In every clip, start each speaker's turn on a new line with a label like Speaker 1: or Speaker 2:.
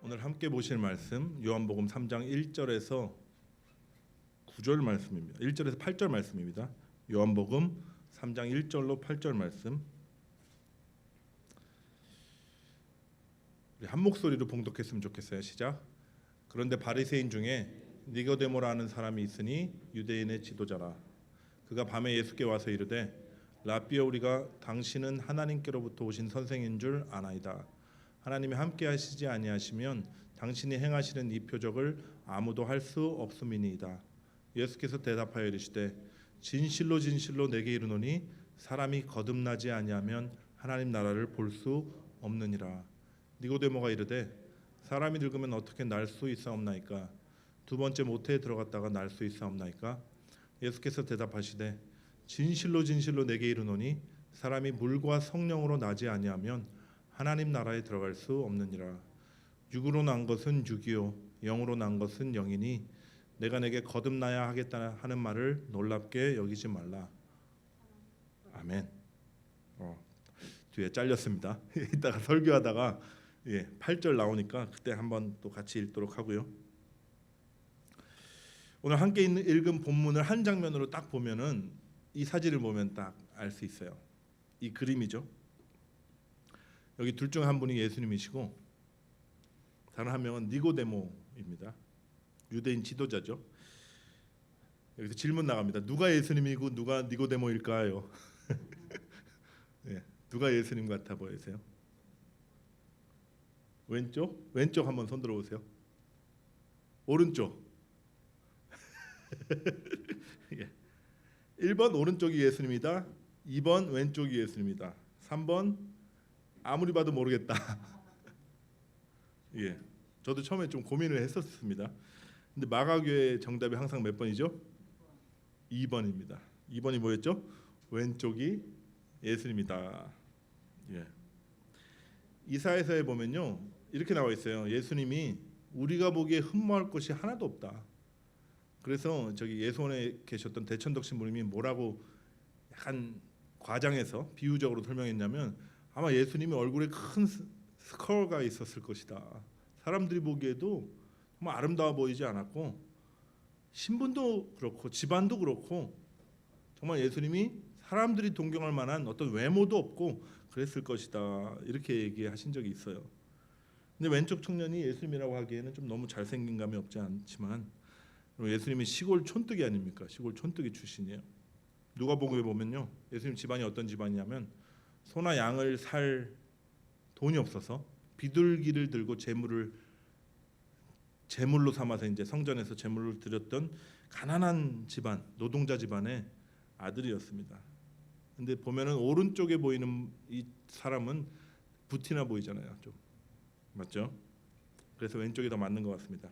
Speaker 1: 오늘 함께 보실 말씀 요한복음 3장 1절에서 9절 말씀입니다. 1절에서 8절 말씀입니다. 요한복음 3장 1절로 8절 말씀. 우리 한 목소리로 봉독했으면 좋겠어요. 시작. 그런데 바리새인 중에 니고데모라는 사람이 있으니 유대인의 지도자라. 그가 밤에 예수께 와서 이르되 라삐여, 우리가 당신은 하나님께로부터 오신 선생인 줄 아나이다. 하나님이 함께 하시지 아니하시면 당신이 행하시는 이 표적을 아무도 할 수 없음이니이다. 예수께서 대답하여 이르시되 진실로 진실로 내게 이르노니 사람이 거듭나지 아니하면 하나님 나라를 볼 수 없느니라. 니고데모가 이르되 사람이 늙으면 어떻게 날 수 있사옵나이까? 두 번째 모태에 들어갔다가 날 수 있사옵나이까? 예수께서 대답하시되 진실로 진실로 내게 이르노니 사람이 물과 성령으로 나지 아니하면 하나님 나라에 들어갈 수 없느니라. 육으로 난 것은 육이요 영으로 난 것은 영이니 내가 내게 거듭나야 하겠다 하는 말을 놀랍게 여기지 말라. 아멘. 뒤에 잘렸습니다. 이따가 설교하다가 8절 나오니까 그때 한번 또 같이 읽도록 하고요. 오늘 함께 읽은 본문을 한 장면으로 딱 보면은 이 사진을 보면 딱 알 수 있어요. 이 그림이죠. 여기 둘 중 한 분이 예수님이시고 다른 한 명은 니고데모입니다. 유대인 지도자죠. 여기서 질문 나갑니다. 누가 예수님이고 누가 니고데모일까요? 누가 예수님 같아 보이세요? 왼쪽 한번 손 들어보세요. 오른쪽. 1번 오른쪽이 예수님이다. 2번 왼쪽이 예수님이다. 3번 아무리 봐도 모르겠다. 저도 처음에 좀 고민을 했었습니다. 근데 마가교의 정답이 항상 몇 번이죠? 2번입니다. 2번이 뭐였죠? 왼쪽이 예수님이다. 이사야서에 보면요 이렇게 나와 있어요. 예수님이 우리가 보기에 흠모할 것이 하나도 없다. 그래서 저기 예수원에 계셨던 대천덕 신부님이 뭐라고 약간 과장해서 비유적으로 설명했냐면 아마 예수님이 얼굴에 큰 스컬가 있었을 것이다. 사람들이 보기에도 정말 아름다워 보이지 않았고 신분도 그렇고 집안도 그렇고 정말 예수님이 사람들이 동경할 만한 어떤 외모도 없고 그랬을 것이다. 이렇게 얘기하신 적이 있어요. 근데 왼쪽 청년이 예수님이라고 하기에는 좀 너무 잘생긴 감이 없지 않지만 예수님이 시골 촌뜨기 아닙니까? 시골 촌뜨기 출신이에요. 누가복음에 보면요 예수님 집안이 어떤 집안이냐면 소나 양을 살 돈이 없어서 비둘기를 들고 제물로 삼아서 이제 성전에서 제물을 드렸던 가난한 집안, 노동자 집안의 아들이었습니다. 근데 보면은 오른쪽에 보이는 이 사람은 부티나 보이잖아요, 좀 맞죠? 그래서 왼쪽이 더 맞는 것 같습니다.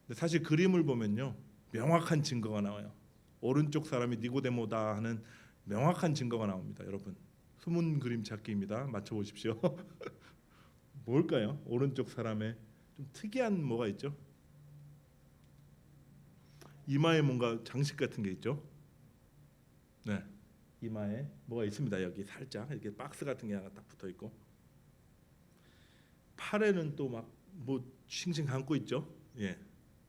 Speaker 1: 근데 사실 그림을 보면요 명확한 증거가 나와요. 오른쪽 사람이 니고데모다 하는 명확한 증거가 나옵니다. 여러분 숨은 그림 찾기입니다. 맞춰보십시오. 뭘까요? 오른쪽 사람의 좀 특이한 뭐가 있죠? 이마에 뭔가 장식 같은 게 있죠? 네, 이마에 뭐가 있습니다. 여기 살짝 이렇게 박스 같은 게 하나 딱 붙어 있고 팔에는 또 막 뭐 싱싱 감고 있죠?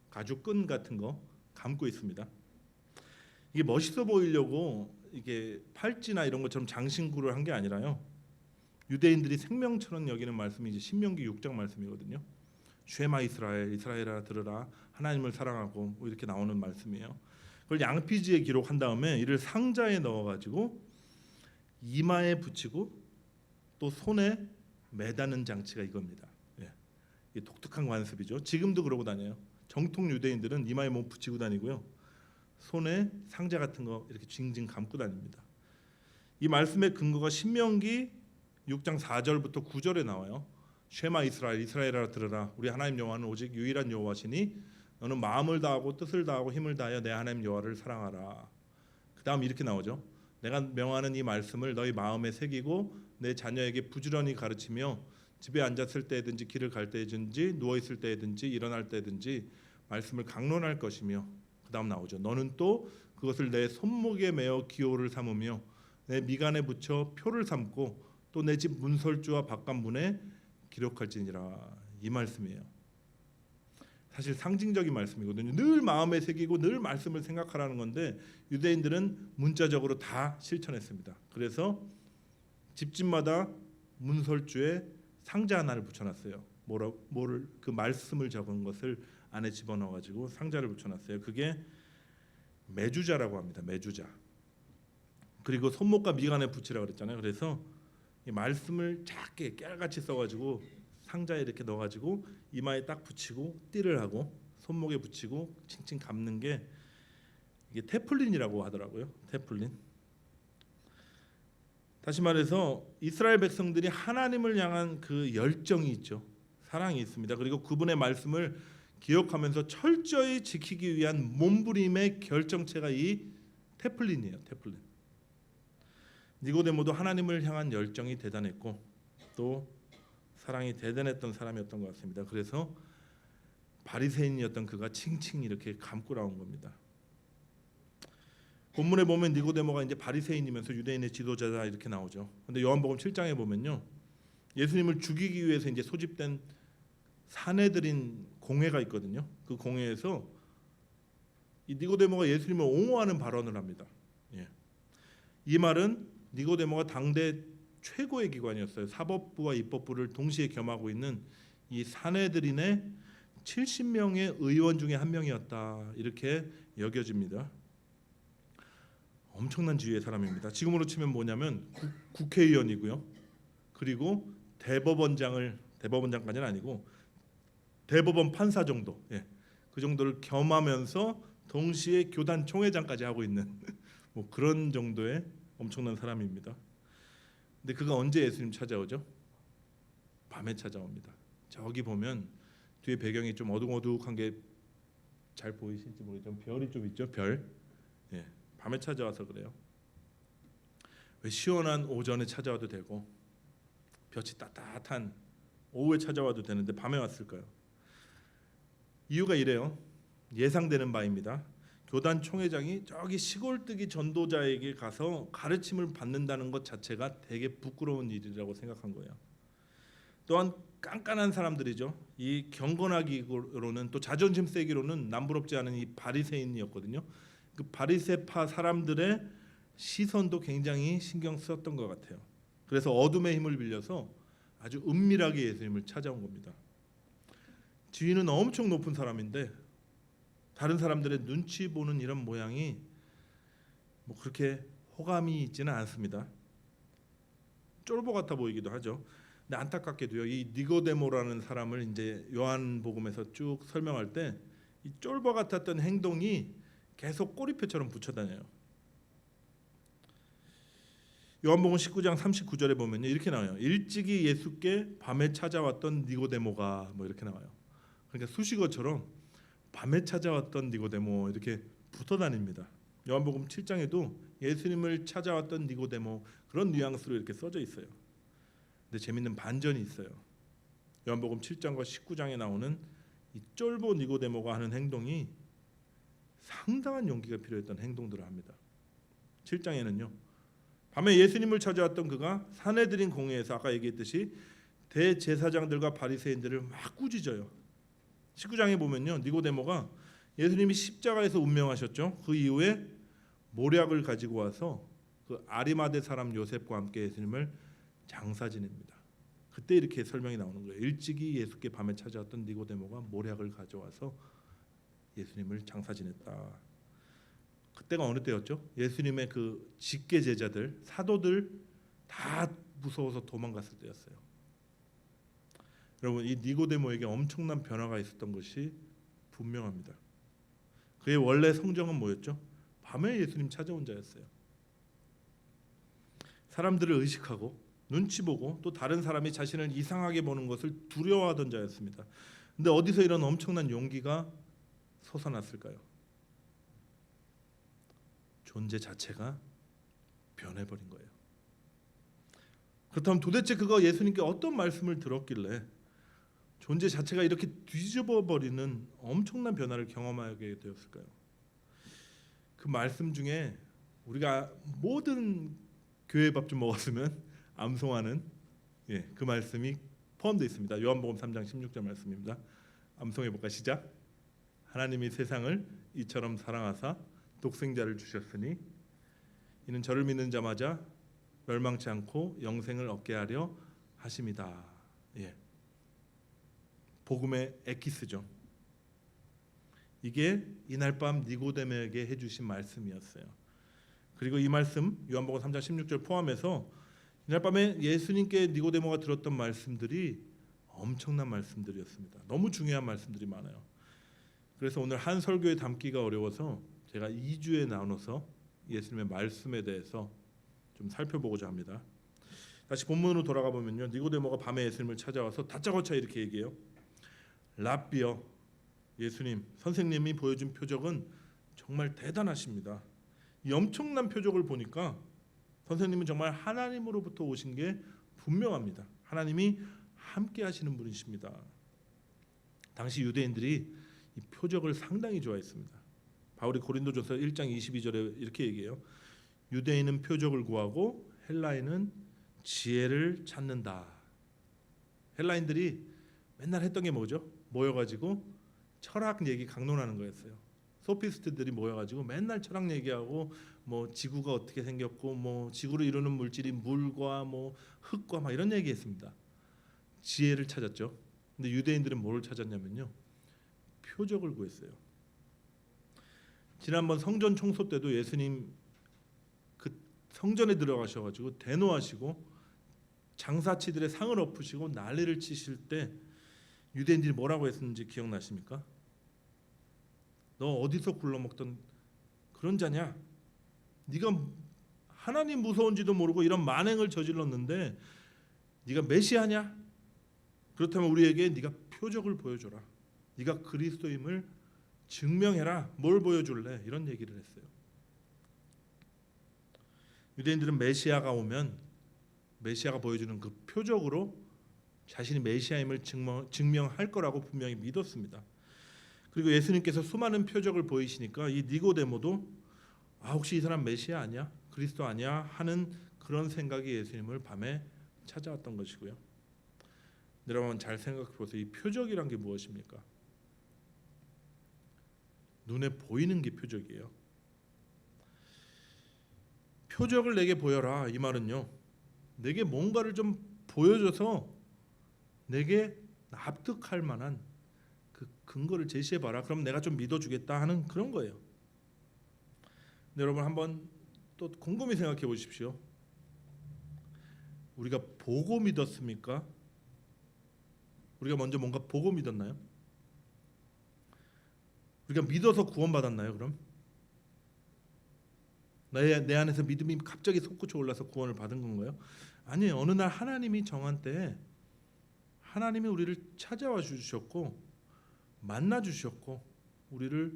Speaker 1: 가죽 끈 같은 거 감고 있습니다. 이게 멋있어 보이려고 이게 팔찌나 이런 것처럼 장신구를 한 게 아니라요. 유대인들이 생명처럼 여기는 말씀이 이제 신명기 6장 말씀이거든요. 쉐마 이스라엘, 이스라엘아 들으라, 하나님을 사랑하고 뭐 이렇게 나오는 말씀이에요. 그걸 양피지에 기록한 다음에 이를 상자에 넣어가지고 이마에 붙이고 또 손에 매다는 장치가 이겁니다. 이 독특한 관습이죠. 지금도 그러고 다녀요. 정통 유대인들은 이마에 뭐 붙이고 다니고요. 손에 상자 같은 거 이렇게 징징 감고 다닙니다. 이 말씀의 근거가 신명기 6장 4절부터 9절에 나와요. 쉐마 이스라엘, 이스라엘아 들으라, 우리 하나님 여호와는 오직 유일한 여호와시니 너는 마음을 다하고 뜻을 다하고 힘을 다하여 내 하나님 여호와를 사랑하라. 그 다음 이렇게 나오죠. 내가 명하는 이 말씀을 너희 마음에 새기고 내 자녀에게 부지런히 가르치며 집에 앉았을 때든지 길을 갈 때든지 누워 있을 때든지 일어날 때든지 말씀을 강론할 것이며 그 다음 나오죠. 너는 또 그것을 내 손목에 매어 기호를 삼으며 내 미간에 붙여 표를 삼고 또 내 집 문설주와 바깥문에 기록할지니라. 이 말씀이에요. 사실 상징적인 말씀이거든요. 늘 마음에 새기고 늘 말씀을 생각하라는 건데 유대인들은 문자적으로 다 실천했습니다. 그래서 집집마다 문설주에 상자 하나를 붙여놨어요. 뭐를 그 말씀을 적은 것을 안에 집어넣어가지고 상자를 붙여놨어요. 그게 매주자라고 합니다. 매주자. 그리고 손목과 미간에 붙이라고 그랬잖아요. 그래서 이 말씀을 작게 깨알같이 써가지고 상자에 이렇게 넣어가지고 이마에 딱 붙이고 띠를 하고 손목에 붙이고 칭칭 감는 게 이게 테플린이라고 하더라고요. 테플린. 다시 말해서 이스라엘 백성들이 하나님을 향한 그 열정이 있죠. 사랑이 있습니다. 그리고 그분의 말씀을 기억하면서 철저히 지키기 위한 몸부림의 결정체가 이 테플린이에요. 테플린. 니고데모도 하나님을 향한 열정이 대단했고 또 사랑이 대단했던 사람이었던 것 같습니다. 그래서 바리새인이었던 그가 칭칭 이렇게 감고 나온 겁니다. 본문에 보면 니고데모가 이제 바리새인이면서 유대인의 지도자다 이렇게 나오죠. 근데 요한복음 7장에 보면요, 예수님을 죽이기 위해서 이제 소집된 사내들인 공회가 있거든요. 그 공회에서 이 니고데모가 예수님을 옹호하는 발언을 합니다. 예. 이 말은 니고데모가 당대 최고의 기관이었어요. 사법부와 입법부를 동시에 겸하고 있는 이 사내들인의 70명의 의원 중에 한 명이었다 이렇게 여겨집니다. 엄청난 지위의 사람입니다. 지금으로 치면 뭐냐면 국회의원이고요. 그리고 대법원장까지는 아니고 대법원 판사 정도, 예, 그 정도를 겸하면서 동시에 교단 총회장까지 하고 있는 뭐 그런 정도의 엄청난 사람입니다. 근데 그가 언제 예수님 찾아오죠? 밤에 찾아옵니다. 저기 보면 뒤에 배경이 좀 어둑어둑한 게 잘 보이실지 모르겠지만 별이 좀 있죠. 별. 예, 밤에 찾아와서 그래요. 왜 시원한 오전에 찾아와도 되고 볕이 따뜻한 오후에 찾아와도 되는데 밤에 왔을까요? 이유가 이래요. 예상되는 바입니다. 교단 총회장이 저기 시골뜨기 전도자에게 가서 가르침을 받는다는 것 자체가 되게 부끄러운 일이라고 생각한 거예요. 또한 깐깐한 사람들이죠. 이 경건하기로는 또 자존심 세기로는 남부럽지 않은 이 바리새인이었거든요. 그 바리새파 사람들의 시선도 굉장히 신경 썼던 것 같아요. 그래서 어둠의 힘을 빌려서 아주 은밀하게 예수님을 찾아온 겁니다. 지위는 엄청 높은 사람인데 다른 사람들의 눈치 보는 이런 모양이 뭐 그렇게 호감이 있지는 않습니다. 쫄보 같아 보이기도 하죠. 근데 안타깝게도요, 이 니고데모라는 사람을 이제 요한복음에서 쭉 설명할 때 이 쫄보 같았던 행동이 계속 꼬리표처럼 붙여다녀요. 요한복음 19장 39절에 보면요, 이렇게 나와요. 일찍이 예수께 밤에 찾아왔던 니고데모가 뭐 이렇게 나와요. 그러니까 수식어처럼 밤에 찾아왔던 니고데모 이렇게 붙어 다닙니다. 요한복음 7장에도 예수님을 찾아왔던 니고데모 그런 뉘앙스로 이렇게 써져 있어요. 근데 재밌는 반전이 있어요. 요한복음 7장과 19장에 나오는 이 쫄보 니고데모가 하는 행동이 상당한 용기가 필요했던 행동들을 합니다. 7장에는요, 밤에 예수님을 찾아왔던 그가 사내들인 공회에서 아까 얘기했듯이 대제사장들과 바리새인들을 막 꾸짖어요. 19장에 보면요, 니고데모가 예수님이 십자가에서 운명하셨죠. 그 이후에 모략을 가지고 와서 그 아리마대 사람 요셉과 함께 예수님을 장사 지냅니다. 그때 이렇게 설명이 나오는 거예요. 일찍이 예수께 밤에 찾아왔던 니고데모가 모략을 가져와서 예수님을 장사 지냈다. 그때가 어느 때였죠? 예수님의 그 직계 제자들, 사도들 다 무서워서 도망갔을 때였어요. 여러분, 이 니고데모에게 엄청난 변화가 있었던 것이 분명합니다. 그의 원래 성정은 뭐였죠? 밤에 예수님 찾아온 자였어요. 사람들을 의식하고 눈치 보고 또 다른 사람이 자신을 이상하게 보는 것을 두려워하던 자였습니다. 근데 어디서 이런 엄청난 용기가 솟아났을까요? 존재 자체가 변해버린 거예요. 그렇다면 도대체 그가 예수님께 어떤 말씀을 들었길래 존재 자체가 이렇게 뒤집어버리는 엄청난 변화를 경험하게 되었을까요? 그 말씀 중에 우리가 모든 교회 밥 좀 먹었으면 암송하는 그 말씀이 포함되어 있습니다. 요한복음 3장 16절 말씀입니다. 암송해 볼까? 시작. 하나님이 세상을 이처럼 사랑하사 독생자를 주셨으니 이는 저를 믿는 자마다 멸망치 않고 영생을 얻게 하려 하심이다. 예. 복음의 에키스죠. 이게 이날 밤 니고데모에게 해주신 말씀이었어요. 그리고 이 말씀 요한복음 3장 16절 포함해서 이날 밤에 예수님께 니고데모가 들었던 말씀들이 엄청난 말씀들이었습니다. 너무 중요한 말씀들이 많아요. 그래서 오늘 한 설교에 담기가 어려워서 제가 2주에 나눠서 예수님의 말씀에 대해서 좀 살펴보고자 합니다. 다시 본문으로 돌아가 보면요, 니고데모가 밤에 예수님을 찾아와서 다짜고짜 이렇게 얘기해요. 랍비여, 예수님, 선생님이 보여준 표적은 정말 대단하십니다. 이 엄청난 표적을 보니까 선생님은 정말 하나님으로부터 오신 게 분명합니다. 하나님이 함께 하시는 분이십니다. 당시 유대인들이 이 표적을 상당히 좋아했습니다. 바울이 고린도전서 1장 22절에 이렇게 얘기해요. 유대인은 표적을 구하고 헬라인은 지혜를 찾는다. 헬라인들이 맨날 했던 게 뭐죠? 모여가지고 철학 얘기 강론하는 거였어요. 소피스트들이 모여가지고 맨날 철학 얘기하고 뭐 지구가 어떻게 생겼고 뭐 지구를 이루는 물질이 물과 뭐 흙과 막 이런 얘기했습니다. 지혜를 찾았죠. 근데 유대인들은 뭘 찾았냐면요, 표적을 구했어요. 지난번 성전 청소 때도 예수님 그 성전에 들어가셔가지고 대노하시고 장사치들의 상을 엎으시고 난리를 치실 때 유대인들이 뭐라고 했었는지 기억나십니까? 너 어디서 굴러먹던 그런 자냐? 네가 하나님 무서운지도 모르고 이런 만행을 저질렀는데 네가 메시아냐? 그렇다면 우리에게 네가 표적을 보여줘라. 네가 그리스도임을 증명해라. 뭘 보여줄래? 이런 얘기를 했어요. 유대인들은 메시아가 오면 메시아가 보여주는 그 표적으로 자신이 메시아임을 증명할 거라고 분명히 믿었습니다. 그리고 예수님께서 수많은 표적을 보이시니까 이 니고데모도 혹시 이 사람 메시아 아니야? 그리스도 아니야? 하는 그런 생각이 예수님을 밤에 찾아왔던 것이고요. 여러분 잘 생각해 보세요. 이 표적이란 게 무엇입니까? 눈에 보이는 게 표적이에요. 표적을 내게 보여라. 이 말은요, 내게 뭔가를 좀 보여줘서 내게 납득할 만한 그 근거를 제시해봐라. 그럼 내가 좀 믿어주겠다 하는 그런 거예요. 근데 여러분 한번 또 곰곰이 생각해 보십시오. 우리가 보고 믿었습니까? 우리가 먼저 뭔가 보고 믿었나요? 우리가 믿어서 구원받았나요? 그럼 내 안에서 믿음이 갑자기 솟구쳐 올라서 구원을 받은 건가요? 아니에요. 어느 날 하나님이 정한 때에 하나님이 우리를 찾아와 주셨고 만나 주셨고 우리를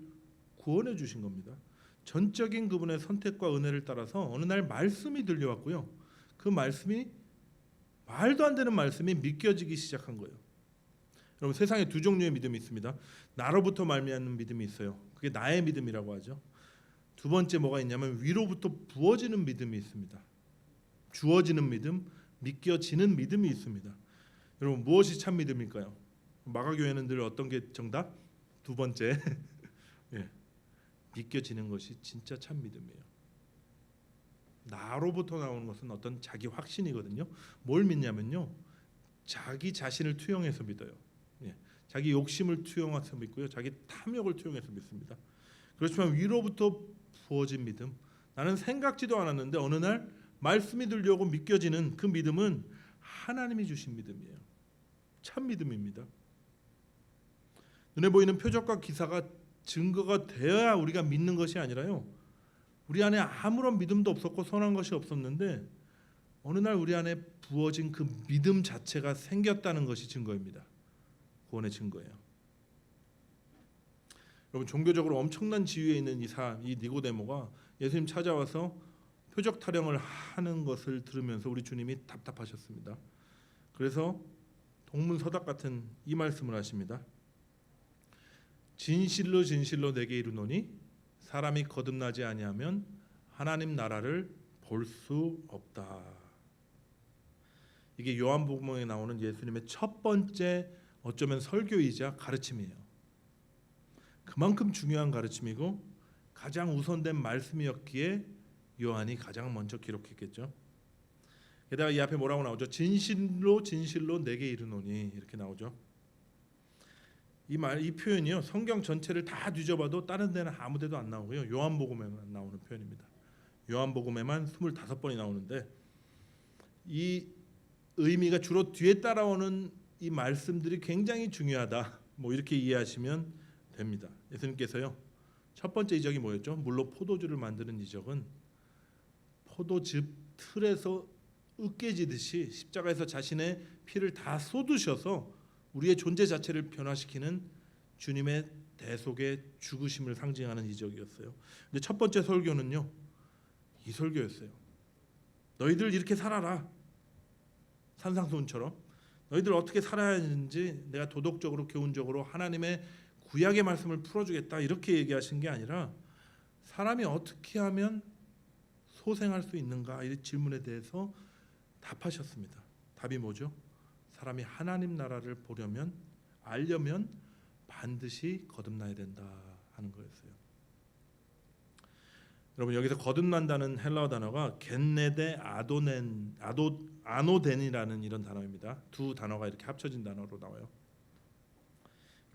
Speaker 1: 구원해 주신 겁니다. 전적인 그분의 선택과 은혜를 따라서 어느 날 말씀이 들려왔고요. 그 말씀이 말도 안 되는 말씀이 믿겨지기 시작한 거예요. 여러분 세상에 두 종류의 믿음이 있습니다. 나로부터 말미암는 믿음이 있어요. 그게 나의 믿음이라고 하죠. 두 번째 뭐가 있냐면 위로부터 부어지는 믿음이 있습니다. 주어지는 믿음, 믿겨지는 믿음이 있습니다. 여러분 무엇이 참 믿음일까요? 마가교회는 늘 어떤 게 정답? 두 번째. 예. 믿겨지는 것이 진짜 참 믿음이에요. 나로부터 나오는 것은 어떤 자기 확신이거든요. 뭘 믿냐면요, 자기 자신을 투영해서 믿어요. 예. 자기 욕심을 투영해서 믿고요, 자기 탐욕을 투영해서 믿습니다. 그렇지만 위로부터 부어진 믿음, 나는 생각지도 않았는데 어느 날 말씀이 들려오고 믿겨지는 그 믿음은 하나님이 주신 믿음이에요. 참 믿음입니다. 눈에 보이는 표적과 기사가 증거가 되어야 우리가 믿는 것이 아니라요, 우리 안에 아무런 믿음도 없었고 선한 것이 없었는데 어느 날 우리 안에 부어진 그 믿음 자체가 생겼다는 것이 증거입니다. 구원의 증거예요. 여러분 종교적으로 엄청난 지위에 있는 이 니고데모가 예수님 찾아와서 표적 타령을 하는 것을 들으면서 우리 주님이 답답하셨습니다. 그래서 동문서답 같은 이 말씀을 하십니다. 진실로 진실로 내게 이르노니 사람이 거듭나지 아니하면 하나님 나라를 볼 수 없다. 이게 요한복음에 나오는 예수님의 첫 번째 어쩌면 설교이자 가르침이에요. 그만큼 중요한 가르침이고 가장 우선된 말씀이었기에 요한이 가장 먼저 기록했겠죠. 게다가 이 앞에 뭐라고 나오죠? 진실로 진실로 내게 이르노니 이렇게 나오죠. 이 표현이요, 성경 전체를 다 뒤져봐도 다른 데는 아무 데도 안 나오고요, 요한복음에만 나오는 표현입니다. 요한복음에만 25번이 나오는데 이 의미가 주로 뒤에 따라오는 이 말씀들이 굉장히 중요하다, 뭐 이렇게 이해하시면 됩니다. 예수님께서요, 첫 번째 이적이 뭐였죠? 물로 포도주를 만드는 이적은 포도즙 틀에서 으깨지듯이 십자가에서 자신의 피를 다 쏟으셔서 우리의 존재 자체를 변화시키는 주님의 대속의 죽으심을 상징하는 이적이었어요. 근데 첫 번째 설교는요, 이 설교였어요. 너희들 이렇게 살아라. 산상수훈처럼 너희들 어떻게 살아야 하는지 내가 도덕적으로 교훈적으로 하나님의 구약의 말씀을 풀어주겠다, 이렇게 얘기하신 게 아니라 사람이 어떻게 하면 소생할 수 있는가, 이 질문에 대해서 답하셨습니다. 답이 뭐죠? 사람이 하나님 나라를 보려면, 알려면 반드시 거듭나야 된다 하는 거였어요. 여러분, 여기서 거듭난다는 헬라어 단어가 겐네데 아노덴이라는 이런 단어입니다. 두 단어가 이렇게 합쳐진 단어로 나와요.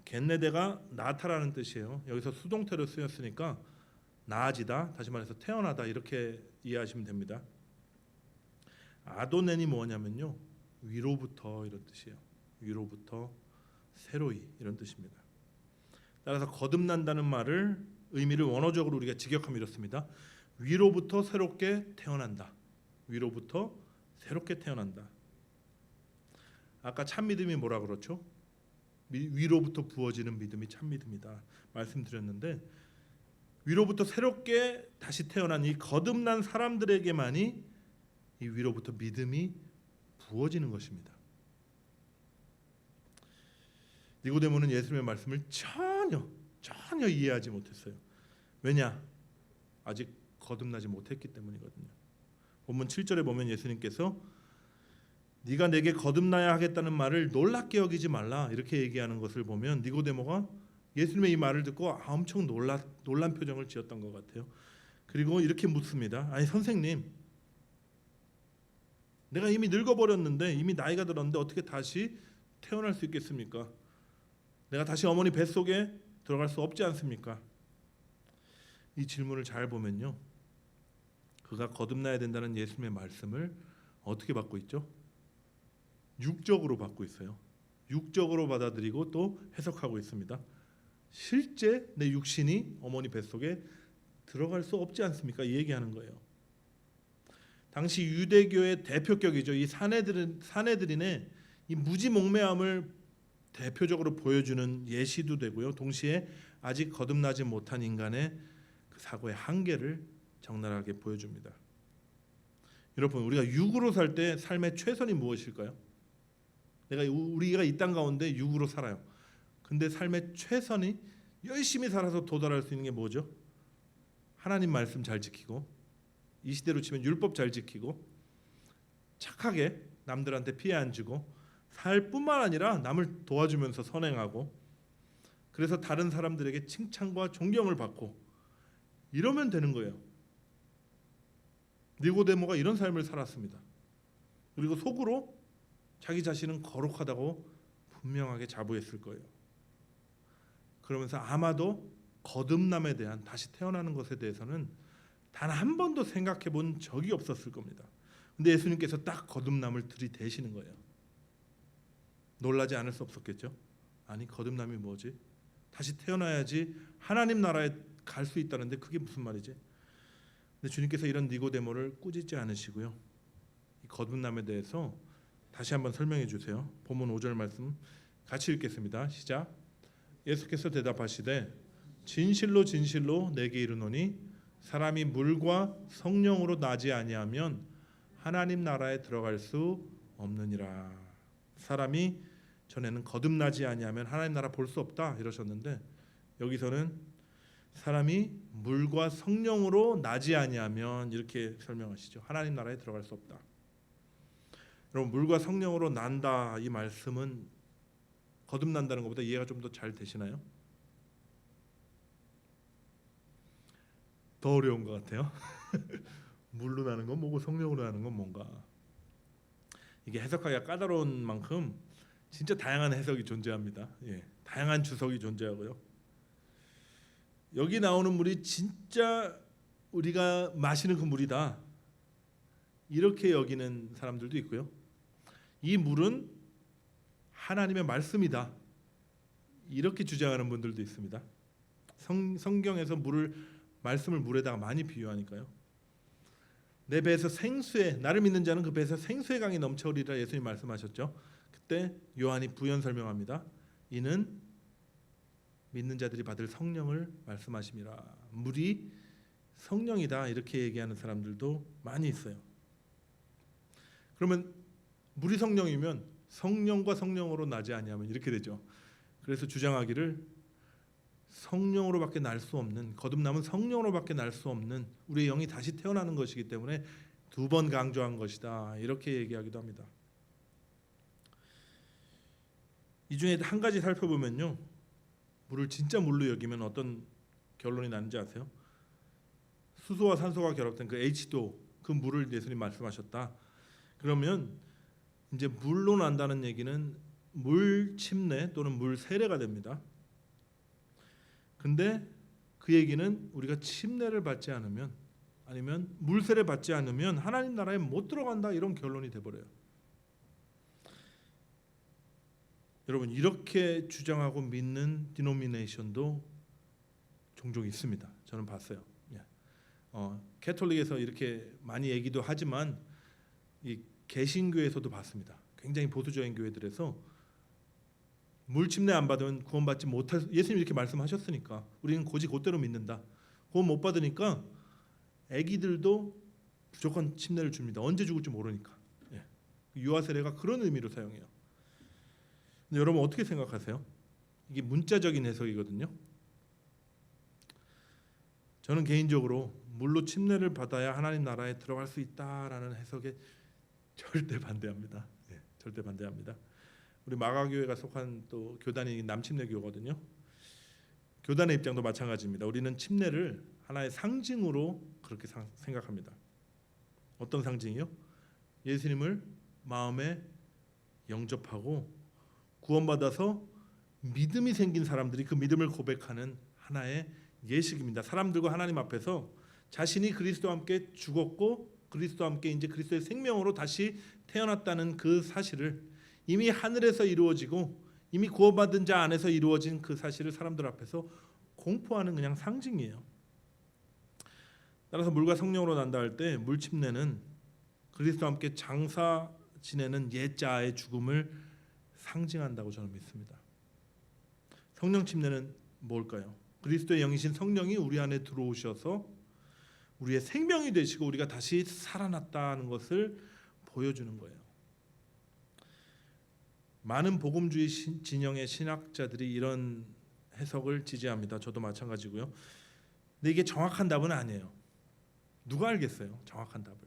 Speaker 1: 겐네데가 나타라는 뜻이에요. 여기서 수동태로 쓰였으니까 나아지다, 다시 말해서 태어나다, 이렇게 이해하시면 됩니다. 아도넨이 뭐냐면요, 위로부터 이런 뜻이에요. 위로부터 새로이 이런 뜻입니다. 따라서 거듭난다는 말을 의미를 원어적으로 우리가 직역하면 이렇습니다. 위로부터 새롭게 태어난다. 위로부터 새롭게 태어난다. 아까 참 믿음이 뭐라 그렇죠? 위로부터 부어지는 믿음이 참 믿음이다 말씀드렸는데, 위로부터 새롭게 다시 태어난 이 거듭난 사람들에게만이 이 위로부터 믿음이 부어지는 것입니다. 니고데모는 예수님의 말씀을 전혀 이해하지 못했어요. 왜냐? 아직 거듭나지 못했기 때문이거든요. 본문 7절에 보면 예수님께서 네가 내게 거듭나야 하겠다는 말을 놀랍게 여기지 말라, 이렇게 얘기하는 것을 보면 니고데모가 예수님의 이 말을 듣고 엄청 놀란 표정을 지었던 것 같아요. 그리고 이렇게 묻습니다. 아니 선생님, 내가 이미 늙어버렸는데, 이미 나이가 들었는데 어떻게 다시 태어날 수 있겠습니까? 내가 다시 어머니 뱃속에 들어갈 수 없지 않습니까? 이 질문을 잘 보면요, 그가 거듭나야 된다는 예수님의 말씀을 어떻게 받고 있죠? 육적으로 받고 있어요. 육적으로 받아들이고 또 해석하고 있습니다. 실제 내 육신이 어머니 뱃속에 들어갈 수 없지 않습니까? 이 얘기하는 거예요. 당시 유대교의 대표격이죠. 이 사내들인의 이 무지몽매함을 대표적으로 보여주는 예시도 되고요. 동시에 아직 거듭나지 못한 인간의 그 사고의 한계를 적나라하게 보여줍니다. 여러분, 우리가 육으로 살 때 삶의 최선이 무엇일까요? 우리가 이 땅 가운데 육으로 살아요. 근데 삶의 최선이 열심히 살아서 도달할 수 있는 게 뭐죠? 하나님 말씀 잘 지키고, 이 시대로 치면 율법 잘 지키고, 착하게 남들한테 피해 안 주고 살 뿐만 아니라 남을 도와주면서 선행하고, 그래서 다른 사람들에게 칭찬과 존경을 받고, 이러면 되는 거예요. 니고데모가 이런 삶을 살았습니다. 그리고 속으로 자기 자신은 거룩하다고 분명하게 자부했을 거예요. 그러면서 아마도 거듭남에 대한, 다시 태어나는 것에 대해서는 단 한 번도 생각해 본 적이 없었을 겁니다. 근데 예수님께서 딱 거듭남을 들이대시는 거예요. 놀라지 않을 수 없었겠죠? 아니, 거듭남이 뭐지? 다시 태어나야지 하나님 나라에 갈 수 있다는데 그게 무슨 말이지? 근데 주님께서 이런 니고데모를 꾸짖지 않으시고요, 이 거듭남에 대해서 다시 한번 설명해 주세요. 본문 5절 말씀 같이 읽겠습니다. 시작. 예수께서 대답하시되 진실로 진실로 내게 이르노니 사람이 물과 성령으로 나지 아니하면 하나님 나라에 들어갈 수 없느니라. 사람이 전에는 거듭나지 아니하면 하나님 나라 볼 수 없다 이러셨는데, 여기서는 사람이 물과 성령으로 나지 아니하면, 이렇게 설명하시죠. 하나님 나라에 들어갈 수 없다. 여러분, 물과 성령으로 난다, 이 말씀은 거듭난다는 것보다 이해가 좀 더 잘 되시나요? 더 어려운 것 같아요. 물로 나는 건 뭐고 성령으로 나는 건 뭔가. 이게 해석하기가 까다로운 만큼 진짜 다양한 해석이 존재합니다. 예, 다양한 주석이 존재하고요. 여기 나오는 물이 진짜 우리가 마시는 그 물이다, 이렇게 여기는 사람들도 있고요. 이 물은 하나님의 말씀이다, 이렇게 주장하는 분들도 있습니다. 성경에서 말씀을 물에다가 많이 비유하니까요. 내 배에서 생수의, 나를 믿는 자는 그 배에서 생수의 강이 넘쳐오리라 예수님 말씀하셨죠. 그때 요한이 부연 설명합니다. 이는 믿는 자들이 받을 성령을 말씀하심이라. 물이 성령이다, 이렇게 얘기하는 사람들도 많이 있어요. 그러면 물이 성령이면 성령과 성령으로 나지 아니하면 이렇게 되죠. 그래서 주장하기를 성령으로밖에 날 수 없는, 거듭남은 성령으로밖에 날 수 없는 우리의 영이 다시 태어나는 것이기 때문에 2번 강조한 것이다, 이렇게 얘기하기도 합니다. 이 중에 한 가지 살펴보면요, 물을 진짜 물로 여기면 어떤 결론이 나는지 아세요? 수소와 산소가 결합된 그 H2O, 그 물을 예수님 말씀하셨다. 그러면 이제 물로 난다는 얘기는 물 침례 또는 물 세례가 됩니다. 근데 그 얘기는 우리가 침례를 받지 않으면, 아니면 물 세례 받지 않으면 하나님 나라에 못 들어간다, 이런 결론이 돼버려요. 여러분, 이렇게 주장하고 믿는 디노미네이션도 종종 있습니다. 저는 봤어요. 캐톨릭에서 이렇게 많이 얘기도 하지만 이 개신교에서도 봤습니다. 굉장히 보수적인 교회들에서 물 침례 안 받으면 구원받지 못할, 예수님 이렇게 말씀하셨으니까 우리는 고지 곧대로 믿는다. 구원 못 받으니까 아기들도 무조건 침례를 줍니다. 언제 죽을지 모르니까. 유아 세례가 그런 의미로 사용해요. 근데 여러분 어떻게 생각하세요? 이게 문자적인 해석이거든요. 저는 개인적으로 물로 침례를 받아야 하나님 나라에 들어갈 수 있다라는 해석에 절대 반대합니다. 절대 반대합니다. 우리 마가교회가 속한 또 교단이 남침례교거든요. 교단의 입장도 마찬가지입니다. 우리는 침례를 하나의 상징으로 그렇게 생각합니다. 어떤 상징이요? 예수님을 마음에 영접하고 구원받아서 믿음이 생긴 사람들이 그 믿음을 고백하는 하나의 예식입니다. 사람들과 하나님 앞에서 자신이 그리스도와 함께 죽었고 그리스도와 함께 이제 그리스도의 생명으로 다시 태어났다는 그 사실을, 이미 하늘에서 이루어지고 이미 구원받은 자 안에서 이루어진 그 사실을 사람들 앞에서 공포하는 그냥 상징이에요. 따라서 물과 성령으로 난다 할 때 물침례는 그리스도와 함께 장사 지내는 옛자의 죽음을 상징한다고 저는 믿습니다. 성령 침례는 뭘까요? 그리스도의 영이신 성령이 우리 안에 들어오셔서 우리의 생명이 되시고 우리가 다시 살아났다는 것을 보여주는 거예요. 많은 복음주의 진영의 신학자들이 이런 해석을 지지합니다. 저도 마찬가지고요. 근데 이게 정확한 답은 아니에요. 누가 알겠어요? 정확한 답을.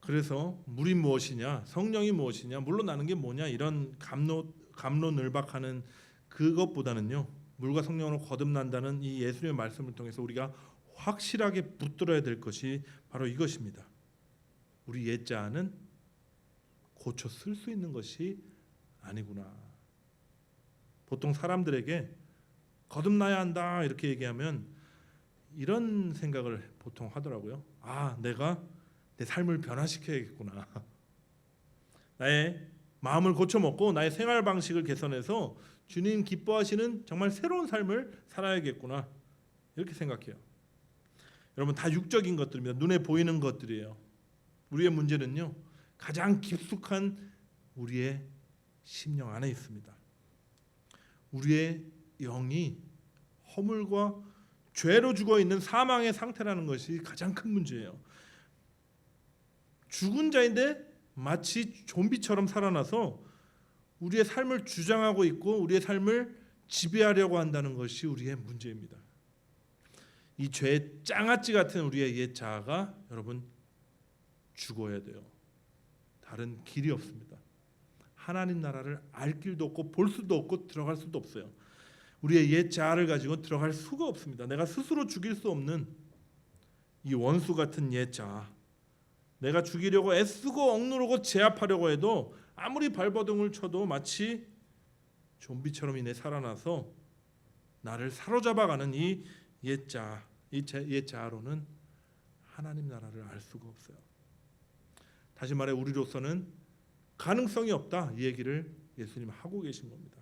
Speaker 1: 그래서 물이 무엇이냐, 성령이 무엇이냐, 물로 나는 게 뭐냐, 이런 갑론을박하는 그것보다는요, 물과 성령으로 거듭난다는 이 예수님의 말씀을 통해서 우리가 확실하게 붙들어야 될 것이 바로 이것입니다. 우리 옛자는 고쳐 쓸 수 있는 것이 아니구나. 보통 사람들에게 거듭나야 한다 이렇게 얘기하면 이런 생각을 보통 하더라고요. 아, 내가 내 삶을 변화시켜야겠구나. 나의 마음을 고쳐먹고 나의 생활 방식을 개선해서 주님 기뻐하시는 정말 새로운 삶을 살아야겠구나, 이렇게 생각해요. 여러분, 다 육적인 것들입니다. 눈에 보이는 것들이에요. 우리의 문제는요, 가장 깊숙한 우리의 심령 안에 있습니다. 우리의 영이 허물과 죄로 죽어있는 사망의 상태라는 것이 가장 큰 문제예요. 죽은 자인데 마치 좀비처럼 살아나서 우리의 삶을 주장하고 있고 우리의 삶을 지배하려고 한다는 것이 우리의 문제입니다. 이 죄의 장아찌 같은 우리의 옛 자아가 여러분 죽어야 돼요. 다른 길이 없습니다. 하나님 나라를 알 길도 없고 볼 수도 없고 들어갈 수도 없어요. 우리의 옛 자아를 가지고 들어갈 수가 없습니다. 내가 스스로 죽일 수 없는 이 원수 같은 옛 자아, 내가 죽이려고 애쓰고 억누르고 제압하려고 해도 아무리 발버둥을 쳐도 마치 좀비처럼 이내 살아나서 나를 사로잡아가는 이 옛 자아, 옛 자아로는 하나님 나라를 알 수가 없어요. 다시 말해 우리로서는 가능성이 없다, 이 얘기를 예수님 하고 계신 겁니다.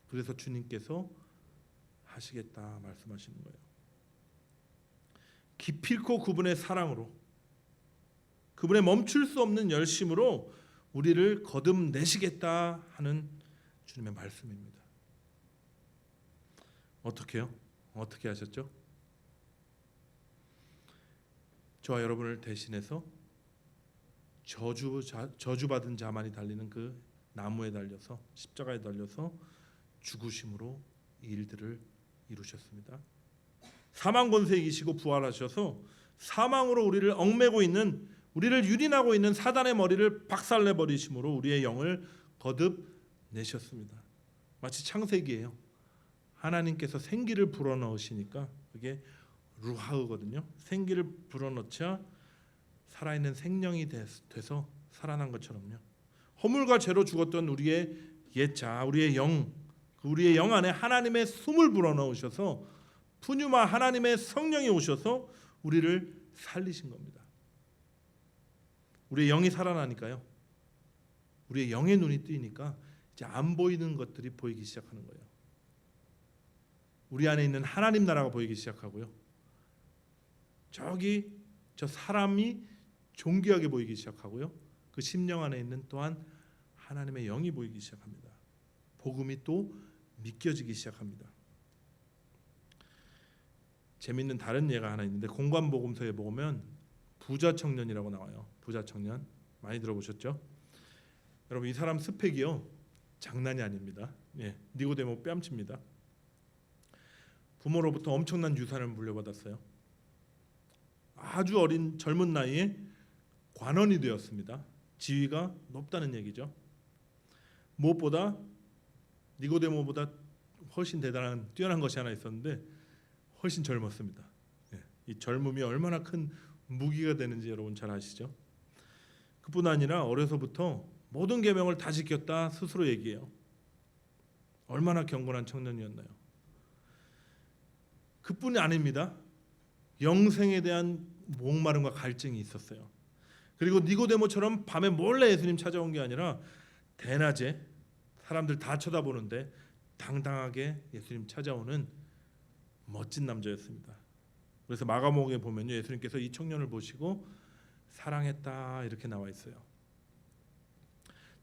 Speaker 1: 그래서 주님께서 하시겠다 말씀하시는 거예요. 기필코 그분의 사랑으로, 그분의 멈출 수 없는 열심으로 우리를 거듭내시겠다 하는 주님의 말씀입니다. 어떻게요? 어떻게 하셨죠? 저와 여러분을 대신해서 저주받은 자만이 달리는 그 나무에 달려서, 십자가에 달려서 죽으심으로 이 일들을 이루셨습니다. 사망 권세 이기시고 부활하셔서 사망으로 우리를 얽매고 있는, 우리를 유린하고 있는 사단의 머리를 박살내 버리심으로 우리의 영을 거듭내셨습니다. 마치 창세기예요. 하나님께서 생기를 불어넣으시니까 그게 루하흐거든요. 생기를 불어넣자 살아있는 생명이 돼서 살아난 것처럼요. 허물과 죄로 죽었던 우리의 옛 자아, 우리의 영 안에 하나님의 숨을 불어넣으셔서 푸뉴마 하나님의 성령이 오셔서 우리를 살리신 겁니다. 우리의 영이 살아나니까요. 우리의 영의 눈이 뜨이니까 이제 안 보이는 것들이 보이기 시작하는 거예요. 우리 안에 있는 하나님 나라가 보이기 시작하고요. 저 사람이 존귀하게 보이기 시작하고요. 그 심령 안에 있는 또한 하나님의 영이 보이기 시작합니다. 복음이 또 믿겨지기 시작합니다. 재밌는 다른 예가 하나 있는데 공관복음서에 보면 부자 청년이라고 나와요. 부자 청년 많이 들어보셨죠? 여러분 이 사람 스펙이요 장난이 아닙니다. 니고데모 뺨칩니다. 부모로부터 엄청난 유산을 물려받았어요. 아주 어린 젊은 나이에 관원이 되었습니다. 지위가 높다는 얘기죠. 무엇보다 니고데모보다 훨씬 대단한 뛰어난 것이 하나 있었는데 훨씬 젊었습니다. 이 젊음이 얼마나 큰 무기가 되는지 여러분 잘 아시죠? 그뿐 아니라 어려서부터 모든 계명을 다 지켰다 스스로 얘기해요. 얼마나 경건한 청년이었나요? 그뿐이 아닙니다. 영생에 대한 목마름과 갈증이 있었어요. 그리고 니고데모처럼 밤에 몰래 예수님 찾아온 게 아니라 대낮에 사람들 다 쳐다보는데 당당하게 예수님 찾아오는 멋진 남자였습니다. 그래서 마가복음에 보면요, 예수님께서 이 청년을 보시고 사랑했다 이렇게 나와 있어요.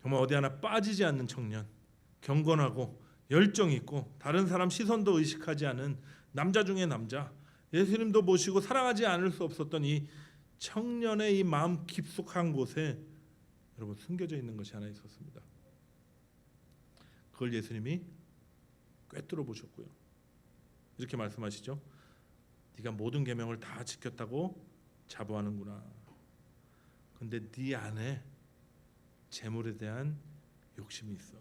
Speaker 1: 정말 어디 하나 빠지지 않는 청년, 경건하고 열정 있고 다른 사람 시선도 의식하지 않은 남자 중에 남자, 예수님도 보시고 사랑하지 않을 수 없었던 이 청년의 이 마음 깊숙한 곳에 여러분 숨겨져 있는 것이 하나 있었습니다. 그걸 예수님이 꿰뚫어 보셨고요. 이렇게 말씀하시죠. 네가 모든 계명을 다 지켰다고 자부하는구나. 근데 네 안에 재물에 대한 욕심이 있어.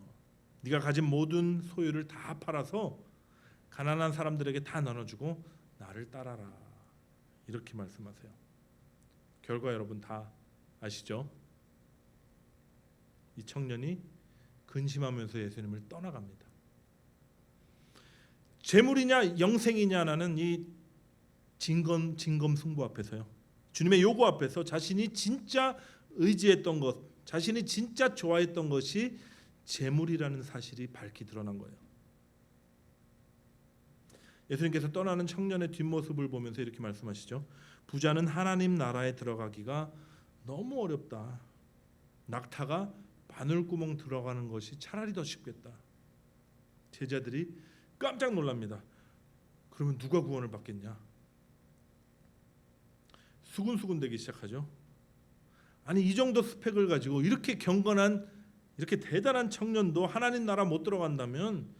Speaker 1: 네가 가진 모든 소유를 다 팔아서 가난한 사람들에게 다 나눠주고 나를 따라라. 이렇게 말씀하세요. 결과 여러분 다 아시죠? 이 청년이 근심하면서 예수님을 떠나갑니다. 재물이냐 영생이냐라는 이 진검승부 앞에서요. 주님의 요구 앞에서 자신이 진짜 의지했던 것, 자신이 진짜 좋아했던 것이 재물이라는 사실이 밝히 드러난 거예요. 예수님께서 떠나는 청년의 뒷모습을 보면서 이렇게 말씀하시죠. 부자는 하나님 나라에 들어가기가 너무 어렵다. 낙타가 바늘구멍 들어가는 것이 차라리 더 쉽겠다. 제자들이 깜짝 놀랍니다. 그러면 누가 구원을 받겠냐? 수군수군 되기 시작하죠. 아니 이 정도 스펙을 가지고 이렇게 경건한 이렇게 대단한 청년도 하나님 나라 못 들어간다면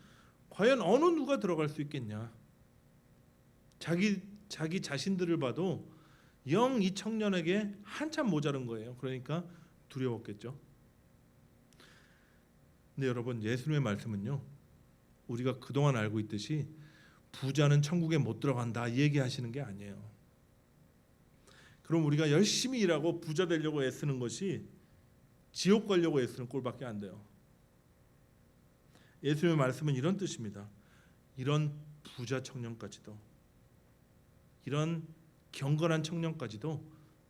Speaker 1: 과연 어느 누가 들어갈 수 있겠냐? 자기 자신들을 봐도 영 이 청년에게 한참 모자른 거예요. 그러니까 두려웠겠죠. 근데 여러분, 예수님의 말씀은요, 우리가 그동안 알고 있듯이 부자는 천국에 못 들어간다 이 얘기하시는 게 아니에요. 그럼 우리가 열심히 일하고 부자 되려고 애쓰는 것이 지옥 가려고 애쓰는 꼴밖에 안 돼요. 예수님의 말씀은 이런 뜻입니다. 이런 부자 청년까지도, 이런 경건한 청년까지도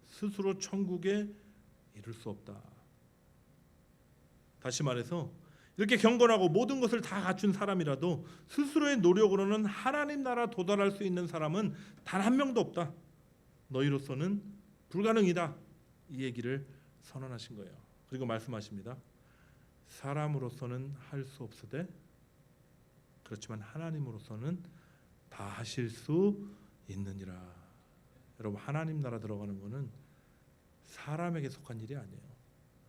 Speaker 1: 스스로 천국에 이룰 수 없다. 다시 말해서 이렇게 경건하고 모든 것을 다 갖춘 사람이라도 스스로의 노력으로는 하나님 나라 도달할 수 있는 사람은 단 한 명도 없다. 너희로서는 불가능이다. 이 얘기를 선언하신 거예요. 그리고 말씀하십니다. 사람으로서는 할 수 없으되 그렇지만 하나님으로서는 다 하실 수 있느니라. 여러분, 하나님 나라 들어가는 것은 사람에게 속한 일이 아니에요.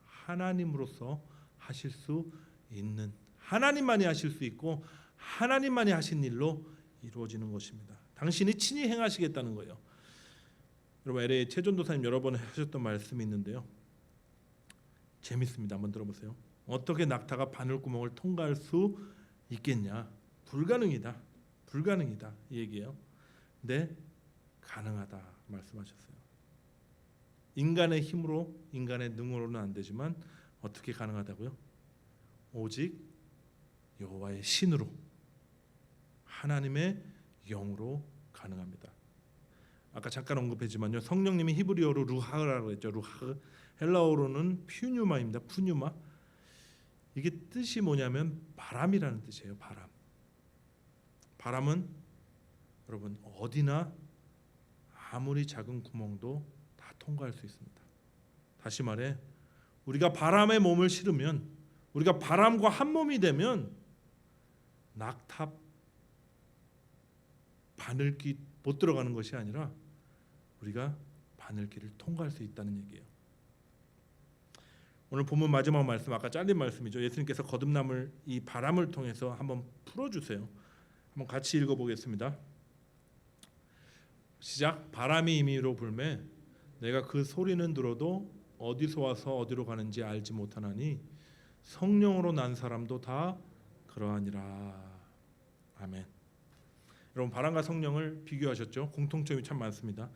Speaker 1: 하나님으로서 하실 수 있는, 하나님만이 하실 수 있고 하나님만이 하신 일로 이루어지는 것입니다. 당신이 친히 행하시겠다는 거예요. 여러분, LA 최전도사님 여러 번 하셨던 말씀이 있는데요, 재밌습니다. 한번 들어보세요. 어떻게 낙타가 바늘구멍을 통과할 수 있겠냐? 불가능이다. 불가능이다. 이 얘기예요. 근데 가능하다 말씀하셨어요. 인간의 힘으로, 인간의 능으로는 안 되지만 어떻게 가능하다고요? 오직 여호와의 신으로, 하나님의 영으로 가능합니다. 아까 잠깐 언급했지만요, 성령님이 히브리어로 루하라고 했죠. 루하, 헬라어로는 푸뉴마입니다. 푸뉴마. 이게 뜻이 뭐냐면 바람이라는 뜻이에요. 바람. 바람은 여러분 어디나 아무리 작은 구멍도 다 통과할 수 있습니다. 다시 말해, 우리가 바람에 몸을 실으면, 우리가 바람과 한 몸이 되면 낙타 바늘귀 못 들어가는 것이 아니라 우리가 바늘길을 통과할 수 있다는 얘기예요. 오늘 본문 마지막 말씀, 아까 잘린 말씀이죠. 예수님께서 거듭남을, 이 바람을 통해서 한번 풀어주세요. 한번 같이 읽어보겠습니다. 시작. 바람이 임의로 불매 내가 그 소리는 들어도 어디서 와서 어디로 가는지 알지 못하나니 성령으로 난 사람도 다 그러하니라. 아멘. 여러분, 바람과 성령을 비교하셨죠? 공통점이 참 많습니다.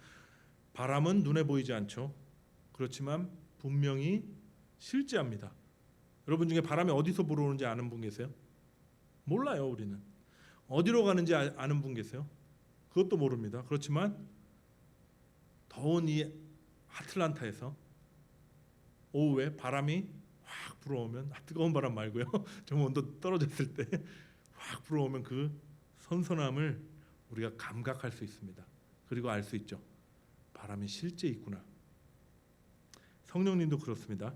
Speaker 1: 바람은 눈에 보이지 않죠. 그렇지만 분명히 실제합니다. 여러분 중에 바람이 어디서 불어오는지 아는 분 계세요? 몰라요. 우리는 어디로 가는지 아는 분 계세요? 그것도 모릅니다. 그렇지만 더운 이 아틀란타에서 오후에 바람이 확 불어오면, 뜨거운 바람 말고요, 좀 온도 떨어졌을 때 확 불어오면 그 선선함을 우리가 감각할 수 있습니다. 그리고 알 수 있죠. 바람이 실제 있구나. 성령님도 그렇습니다.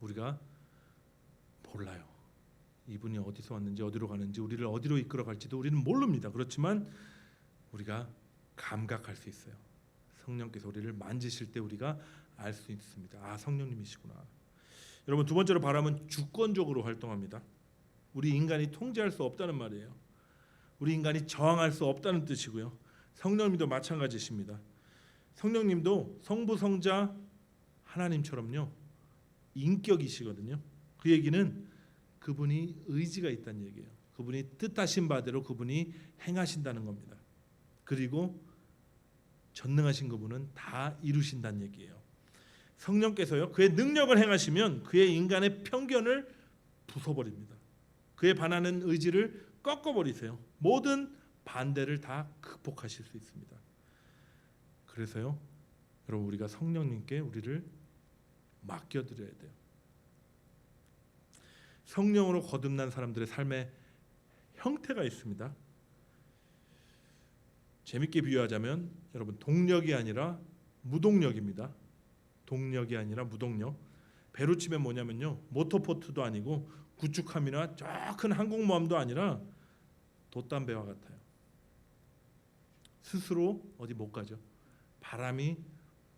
Speaker 1: 우리가 몰라요. 이분이 어디서 왔는지, 어디로 가는지, 우리를 어디로 이끌어 갈지도 우리는 모릅니다. 그렇지만 우리가 감각할 수 있어요. 성령께서 우리를 만지실 때 우리가 알 수 있습니다. 아, 성령님이시구나. 여러분, 두 번째로 바람은 주권적으로 활동합니다. 우리 인간이 통제할 수 없다는 말이에요. 우리 인간이 저항할 수 없다는 뜻이고요. 성령님도 마찬가지십니다. 성령님도 성부, 성자, 하나님처럼요 인격이시거든요. 그 얘기는 그분이 의지가 있다는 얘기예요. 그분이 뜻하신 바대로 그분이 행하신다는 겁니다. 그리고 전능하신 그분은 다 이루신다는 얘기예요. 성령께서요, 그의 능력을 행하시면 그의 인간의 편견을 부숴버립니다. 그에 반하는 의지를 꺾어버리세요. 모든 반대를 다 극복하실 수 있습니다. 그래서요, 여러분, 우리가 성령님께 우리를 맡겨드려야 돼요. 성령으로 거듭난 사람들의 삶의 형태가 있습니다. 재밌게 비유하자면 여러분, 동력이 아니라 무동력입니다. 동력이 아니라 무동력. 배로 치면 뭐냐면요, 모터보트도 아니고 구축함이나 저 큰 항공모함도 아니라 돛담배와 같아요. 스스로 어디 못 가죠. 바람이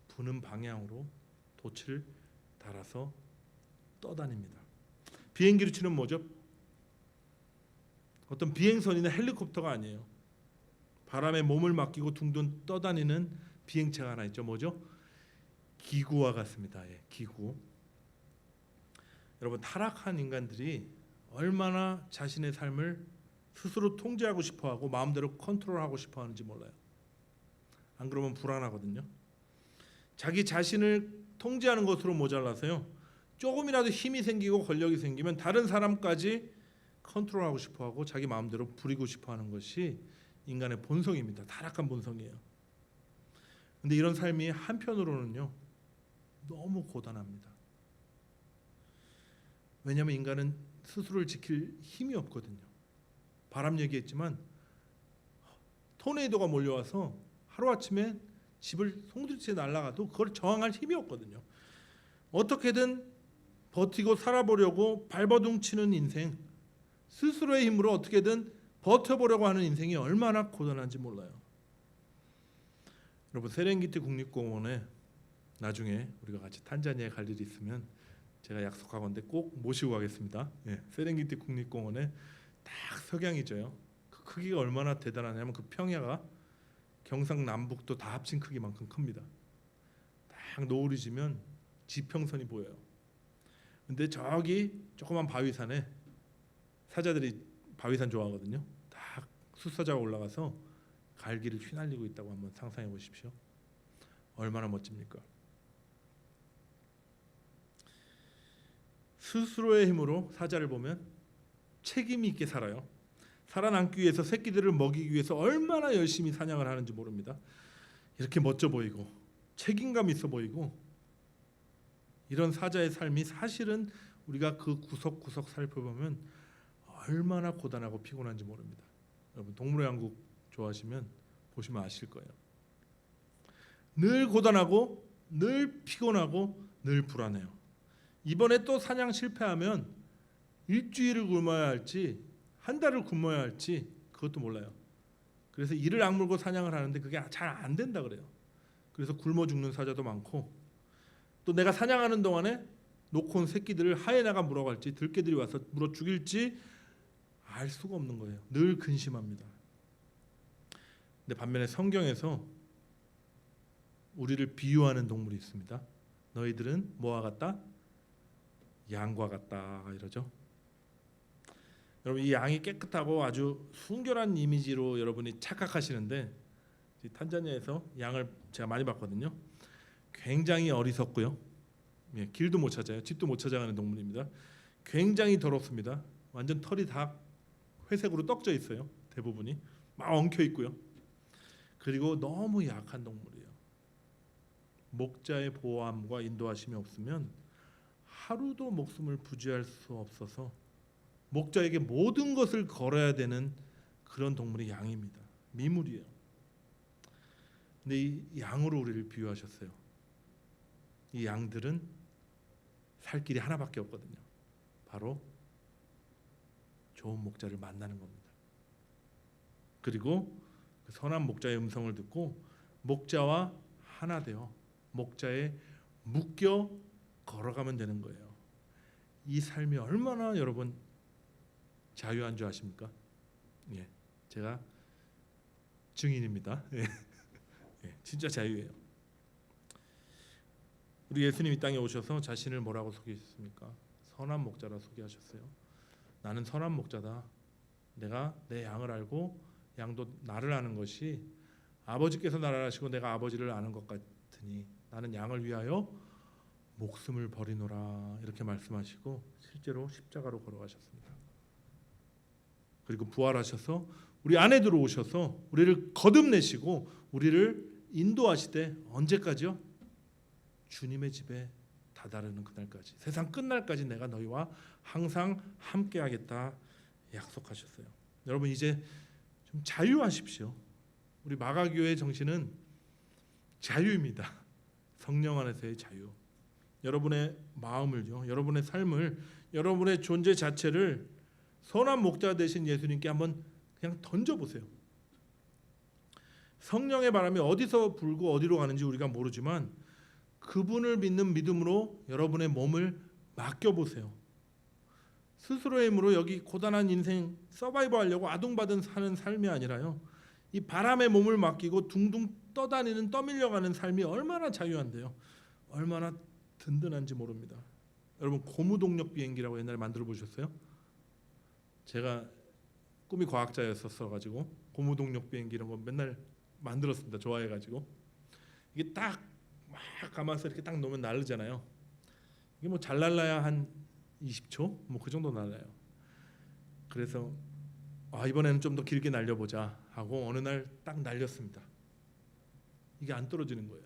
Speaker 1: 부는 방향으로 돛을 달아서 떠다닙니다. 비행기로 치면 뭐죠? 어떤 비행선이나 헬리콥터가 아니에요. 바람에 몸을 맡기고 둥둥 떠다니는 비행체가 하나 있죠. 뭐죠? 기구와 같습니다. 예, 기구. 여러분, 타락한 인간들이 얼마나 자신의 삶을 스스로 통제하고 싶어하고 마음대로 컨트롤하고 싶어하는지 몰라요. 안 그러면 불안하거든요. 자기 자신을 통제하는 것으로 모자라서요, 조금이라도 힘이 생기고 권력이 생기면 다른 사람까지 컨트롤하고 싶어하고 자기 마음대로 부리고 싶어하는 것이 인간의 본성입니다. 타락한 본성이에요. 근데 이런 삶이 한편으로는요, 너무 고단합니다. 왜냐하면 인간은 스스로를 지킬 힘이 없거든요. 바람 얘기했지만 토네이도가 몰려와서 하루아침에 집을 송두리째 날아가도 그걸 저항할 힘이 없거든요. 어떻게든 버티고 살아보려고 발버둥치는 인생, 스스로의 힘으로 어떻게든 버텨보려고 하는 인생이 얼마나 고단한지 몰라요. 여러분, 세렝게티 국립공원에 나중에 우리가 같이 탄자니아에 갈 일이 있으면 제가 약속하건대 꼭 모시고 가겠습니다. 세렝게티 국립공원에 딱 석양이져요. 그 크기가 얼마나 대단하냐면 그 평야가 경상남북도 다 합친 크기만큼 큽니다. 딱 노을이 지면 지평선이 보여요. 근데 저기 조그만 바위산에, 사자들이 바위산 좋아하거든요. 딱 숫사자가 올라가서 갈기를 휘날리고 있다고 한번 상상해 보십시오. 얼마나 멋집니까? 스스로의 힘으로 사자를 보면 책임이 있게 살아요. 살아남기 위해서, 새끼들을 먹이기 위해서 얼마나 열심히 사냥을 하는지 모릅니다. 이렇게 멋져 보이고 책임감 있어 보이고, 이런 사자의 삶이 사실은 우리가 그 구석구석 살펴보면 얼마나 고단하고 피곤한지 모릅니다. 여러분, 동물의 왕국 좋아하시면 보시면 아실 거예요. 늘 고단하고 늘 피곤하고 늘 불안해요. 이번에 또 사냥 실패하면 일주일을 굶어야 할지 한 달을 굶어야 할지 그것도 몰라요. 그래서 이를 악물고 사냥을 하는데 그게 잘 안 된다 그래요. 그래서 굶어 죽는 사자도 많고, 또 내가 사냥하는 동안에 놓고 온 새끼들을 하이에나가 물어갈지 들개들이 와서 물어 죽일지 알 수가 없는 거예요. 늘 근심합니다. 근데 반면에 성경에서 우리를 비유하는 동물이 있습니다. 너희들은 뭐와 같다? 양과 같다 이러죠. 여러분, 이 양이 깨끗하고 아주 순결한 이미지로 여러분이 착각하시는데, 탄자니아에서 양을 제가 많이 봤거든요. 굉장히 어리석고요. 길도 못 찾아요. 집도 못 찾아가는 동물입니다. 굉장히 더럽습니다. 완전 털이 다 회색으로 떡져 있어요. 대부분이 막 엉켜 있고요. 그리고 너무 약한 동물이에요. 목자의 보호함과 인도하심이 없으면 하루도 목숨을 부지할 수 없어서 목자에게 모든 것을 걸어야 되는 그런 동물이 양입니다. 미물이에요. 근데 이 양으로 우리를 비유하셨어요. 이 양들은 살 길이 하나밖에 없거든요. 바로 좋은 목자를 만나는 겁니다. 그리고 그 선한 목자의 음성을 듣고 목자와 하나 되어 목자에 묶여 걸어가면 되는 거예요. 이 삶이 얼마나 여러분 자유한 줄 아십니까? 제가 증인입니다. 진짜 자유예요. 우리 예수님이 땅에 오셔서 자신을 뭐라고 소개하셨습니까? 선한 목자라 소개하셨어요. 나는 선한 목자다. 내가 내 양을 알고 양도 나를 아는 것이 아버지께서 나를 아시고 내가 아버지를 아는 것 같으니 나는 양을 위하여 목숨을 버리노라, 이렇게 말씀하시고 실제로 십자가로 걸어가셨습니다. 그리고 부활하셔서 우리 안에 들어오셔서 우리를 거듭내시고 우리를 인도하시되, 언제까지요? 주님의 집에 다다르는 그날까지, 세상 끝날까지 내가 너희와 항상 함께하겠다 약속하셨어요. 여러분, 이제 좀 자유하십시오. 우리 마가교회 정신은 자유입니다. 성령 안에서의 자유. 여러분의 마음을요, 여러분의 삶을, 여러분의 존재 자체를 선한 목자 되신 예수님께 한번 그냥 던져보세요. 성령의 바람이 어디서 불고 어디로 가는지 우리가 모르지만 그분을 믿는 믿음으로 여러분의 몸을 맡겨보세요. 스스로의 힘으로 여기 고단한 인생 서바이브 하려고 아둥바둥 사는 삶이 아니라요, 이 바람에 몸을 맡기고 둥둥 떠다니는, 떠밀려가는 삶이 얼마나 자유한데요, 얼마나 든든한지 모릅니다. 여러분 고무동력 비행기라고 옛날에 만들어 보셨어요? 제가 꿈이 과학자였었어 가지고 고무동력 비행기 이런 거 맨날 만들었습니다. 좋아해 가지고 이게 딱 막 감아서 이렇게 딱 놓으면 날르잖아요. 이게 뭐 잘 날라야 한 20초 뭐 그 정도 날라요. 그래서 이번에는 좀 더 길게 날려보자 하고 어느 날 딱 날렸습니다. 이게 안 떨어지는 거예요.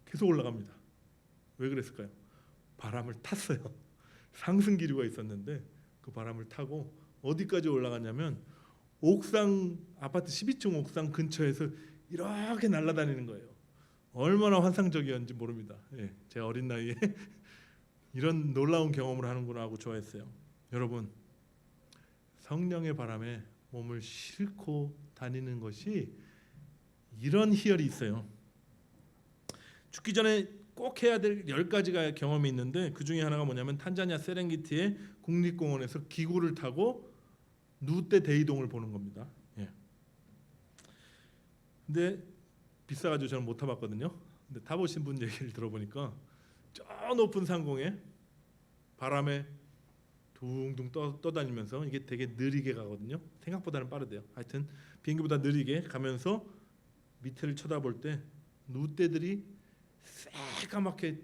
Speaker 1: 계속 올라갑니다. 왜 그랬을까요? 바람을 탔어요. 상승 기류가 있었는데 그 바람을 타고 어디까지 올라갔냐면 옥상 아파트 12층 옥상 근처에서 이렇게 날아다니는 거예요. 얼마나 환상적이었는지 모릅니다. 예, 제 어린 나이에 이런 놀라운 경험을 하는구나 하고 좋아했어요. 여러분, 성령의 바람에 몸을 싣고 다니는 것이 이런 희열이 있어요. 죽기 전에 꼭 해야 될 10가지가 경험이 있는데 그 중에 하나가 뭐냐면 탄자니아 세렝게티의 국립공원에서 기구를 타고 누떼 대이동을 보는 겁니다. 예. 근데 비싸가지고 저는 못 타봤거든요. 근데 타보신 분 얘기를 들어보니까 저 높은 상공에 바람에 둥둥 떠다니면서 이게 되게 느리게 가거든요. 생각보다는 빠르대요. 하여튼 비행기보다 느리게 가면서 밑에를 쳐다볼 때 누떼들이 새까맣게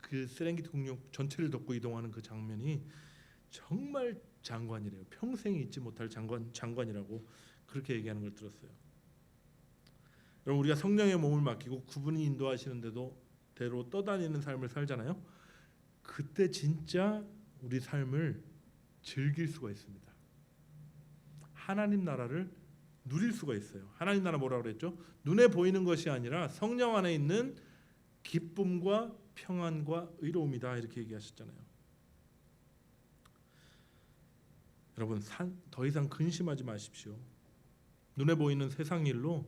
Speaker 1: 그 세렝게티 국립 전체를 덮고 이동하는 그 장면이 정말 장관이래요. 평생 잊지 못할 장관이라고 그렇게 얘기하는 걸 들었어요. 여러분, 우리가 성령의 몸을 맡기고 그분이 인도하시는 대로 떠다니는 삶을 살잖아요. 그때 진짜 우리 삶을 즐길 수가 있습니다. 하나님 나라를 누릴 수가 있어요. 하나님 나라 뭐라고 그랬죠? 눈에 보이는 것이 아니라 성령 안에 있는 기쁨과 평안과 의로움이다 이렇게 얘기하셨잖아요. 여러분, 더 이상 근심하지 마십시오. 눈에 보이는 세상 일로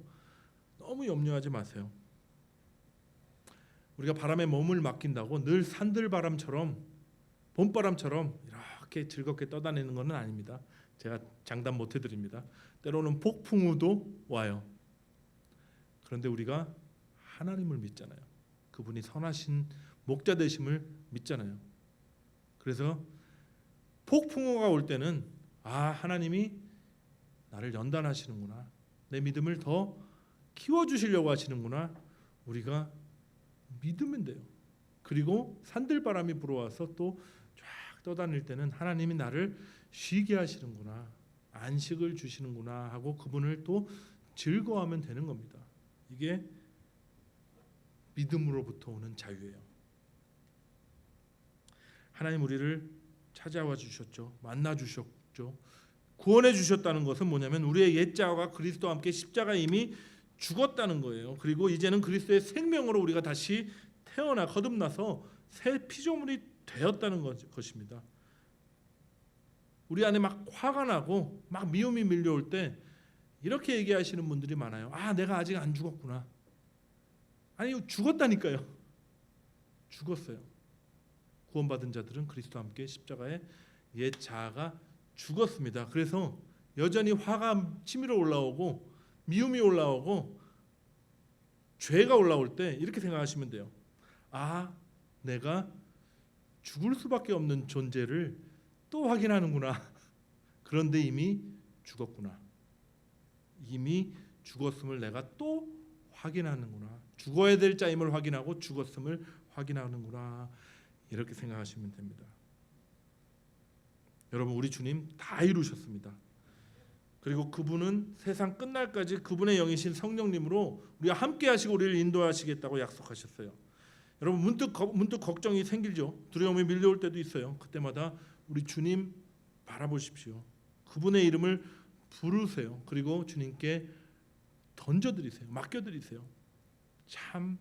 Speaker 1: 너무 염려하지 마세요. 우리가 바람에 몸을 맡긴다고 늘 산들바람처럼 봄바람처럼 이렇게 즐겁게 떠다니는 것은 아닙니다. 제가 장담 못 해드립니다. 때로는 폭풍우도 와요. 그런데 우리가 하나님을 믿잖아요. 그분이 선하신 목자 되심을 믿잖아요. 그래서 폭풍우가 올 때는 하나님이 나를 연단하시는구나. 내 믿음을 더 키워주시려고 하시는구나. 우리가 믿으면 돼요. 그리고 산들바람이 불어와서 또 쫙 떠다닐 때는 하나님이 나를 쉬게 하시는구나. 안식을 주시는구나 하고 그분을 또 즐거워하면 되는 겁니다. 이게 믿음으로부터 오는 자유예요. 하나님 우리를 찾아와 주셨죠. 만나 주셨죠. 구원해 주셨다는 것은 뭐냐면 우리의 옛 자아가 그리스도와 함께 십자가에 이미 죽었다는 거예요. 그리고 이제는 그리스도의 생명으로 우리가 다시 거듭나서 새 피조물이 되었다는 것입니다. 우리 안에 막 화가 나고 막 미움이 밀려올 때 이렇게 얘기하시는 분들이 많아요. 내가 아직 안 죽었구나. 아니, 죽었다니까요. 죽었어요. 구원받은 자들은 그리스도와 함께 십자가에 옛 자아가 죽었습니다. 그래서 여전히 화가 치밀어 올라오고 미움이 올라오고 죄가 올라올 때 이렇게 생각하시면 돼요. 내가 죽을 수밖에 없는 존재를 또 확인하는구나. 그런데 이미 죽었구나. 이미 죽었음을 내가 또 확인하는구나. 죽어야 될 자임을 확인하고 죽었음을 확인하는구나. 이렇게 생각하시면 됩니다. 여러분, 우리 주님 다 이루셨습니다. 그리고 그분은 세상 끝날까지 그분의 영이신 성령님으로 우리와 함께 하시고 우리를 인도하시겠다고 약속하셨어요. 여러분, 문득 걱정이 생기죠. 두려움이 밀려올 때도 있어요. 그때마다 우리 주님 바라보십시오. 그분의 이름을 부르세요. 그리고 주님께 던져드리세요. 맡겨드리세요. 참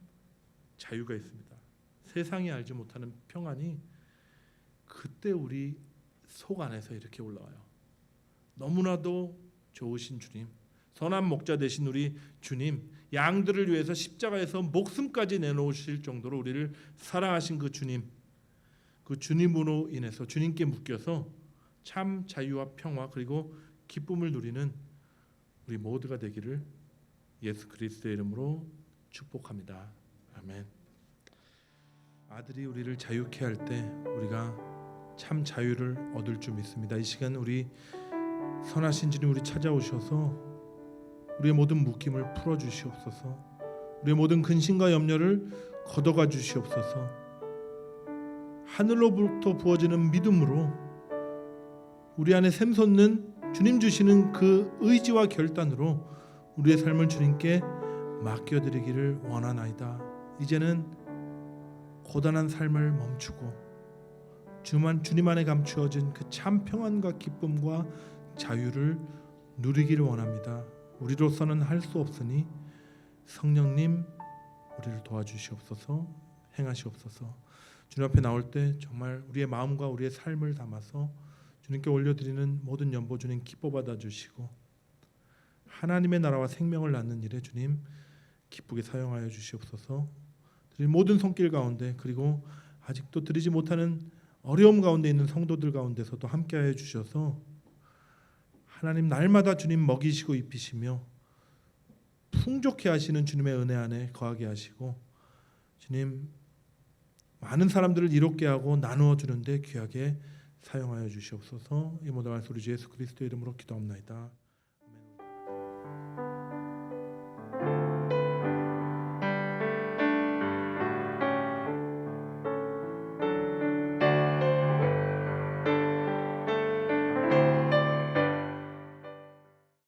Speaker 1: 자유가 있습니다. 세상이 알지 못하는 평안이 그때 우리 속 안에서 이렇게 올라와요. 너무나도 좋으신 주님, 선한 목자 되신 우리 주님, 양들을 위해서 십자가에서 목숨까지 내놓으실 정도로 우리를 사랑하신 그 주님, 그 주님으로 인해서 주님께 묶여서 참 자유와 평화 그리고 기쁨을 누리는 우리 모두가 되기를 예수 그리스도의 이름으로 축복합니다. 아멘. 아들이 우리를 자유케 할 때 우리가 참 자유를 얻을 줄 믿습니다. 이 시간 우리 선하신 주님 우리 찾아오셔서 우리의 모든 묶임을 풀어 주시옵소서. 우리의 모든 근심과 염려를 걷어가 주시옵소서. 하늘로부터 부어지는 믿음으로 우리 안에 샘솟는 주님 주시는 그 의지와 결단으로 우리의 삶을 주님께 맡겨드리기를 원하나이다. 이제는 고단한 삶을 멈추고 주님 안에 감추어진 그 참 평안과 기쁨과 자유를 누리기를 원합니다. 우리로서는 할 수 없으니 성령님 우리를 도와주시옵소서. 행하시옵소서. 주님 앞에 나올 때 정말 우리의 마음과 우리의 삶을 담아서 주님께 올려드리는 모든 연보 주님 기뻐 받아주시고 하나님의 나라와 생명을 낳는 일에 주님 기쁘게 사용하여 주시옵소서. 드릴 모든 손길 가운데 그리고 아직도 드리지 못하는 어려움 가운데 있는 성도들 가운데서도 함께하여 주셔서 하나님 날마다 주님 먹이시고 입히시며 풍족해 하시는 주님의 은혜 안에 거하게 하시고 주님 많은 사람들을 이롭게 하고 나누어 주는데 귀하게 사용하여 주시옵소서. 이 모든 말씀 우리 주 예수 그리스도의 이름으로 기도합나이다.